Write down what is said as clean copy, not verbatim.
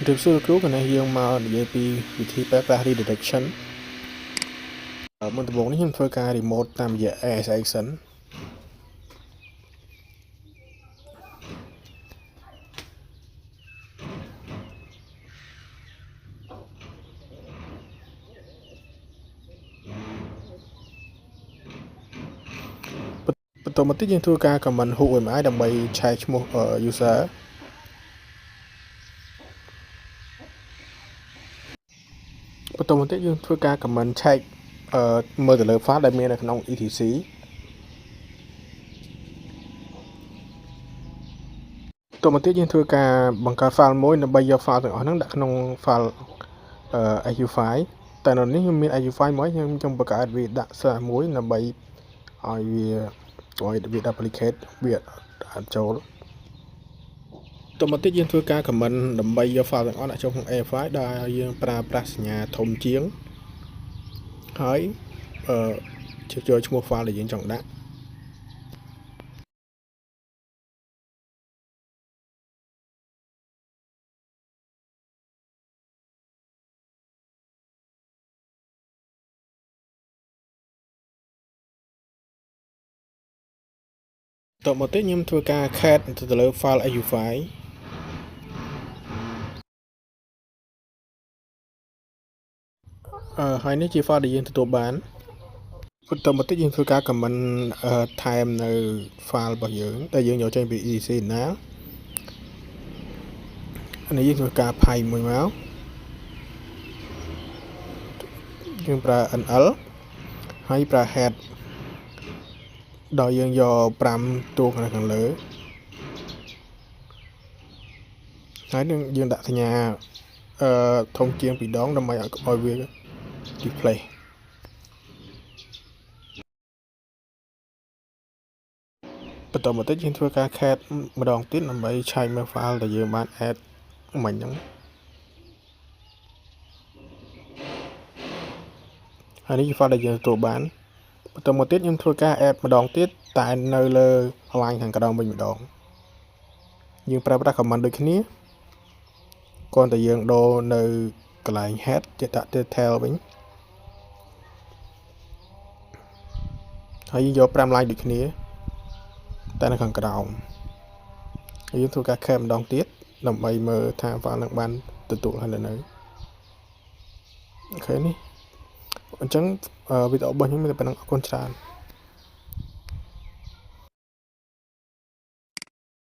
Được sự cứu cái này dương mà để bị thi para redirection ở một bộ này phơi cái remote tam giờ action automatic យើងធ្វើការ comment ហូបឲ្យមកដើម្បីឆែកឈ្មោះ user បន្តមកទៀតយើងធ្វើការ comment ឆែកមើលទៅលើ file ដែលមាននៅក្នុង etc បន្តមកទៀតយើងធ្វើការបង្កើត file មួយដើម្បីយក file ទាំងអស់ហ្នឹងដាក់ក្នុង file AU file តែនៅនេះខ្ញុំមាន AU file មួយខ្ញុំចង់បង្កើតវាដាក់សារមួយដើម្បីឲ្យវា duplicate វាអត់ចូលតមកទៀតយើងធ្វើការ comment ដើម្បីយក file ទាំងអស់ដាក់ចូលក្នុង A file ដែលយើងប្រើប្រាស់សញ្ញាធំជាងហើយចូលឈ្មោះ file ដែលយើងចង់ដាក់តមកទៀតខ្ញុំធ្វើការ cat ទៅលើ file AU file ហើយនេះជា file ដែលយើងទទួលបានបន្តមកទៀតយើងធ្វើការ comment ថែមនៅ file របស់យើងដែលយើងយកចេញពី EC ណានេះយើងធ្វើការ pipe មួយមកយើងប្រើ NL ហើយប្រើ head ដល់យើងយក5តួខាងលើហើយយើងដាក់សញ្ញាធំជាង2ដងដើម្បីឲ្យវា display បន្តមកទៀតយើងធ្វើការ cat ម្ដងទៀតដើម្បីឆែកមើល file ដែលយើងបាន add មិញហ្នឹងហើយនេះជា file ដែលយើងទទួលបានបន្តមកទៀតខ្ញុំធ្វើការ add ម្ដងទៀតតែនៅលើ line ខាងក្រោមវិញម្ដងយើងប្រើប្រាស់ command ដូចគ្នាគ្រាន់តែយើងដូរនៅកន្លែង head ជាដាក់ detail វិញហើយយើងយក5 line ដូចគ្នាតែនៅខាងក្រោមហើយយើងធ្វើការ cat ម្ដងទៀតដើម្បីមើលថា file នឹងបានទទួលហើយនៅអូខេនេះអញ្ចឹងវីដេអូរបស់ខ្ញុំមានតែប៉ុណ្្នឹងអរគុណច្រើន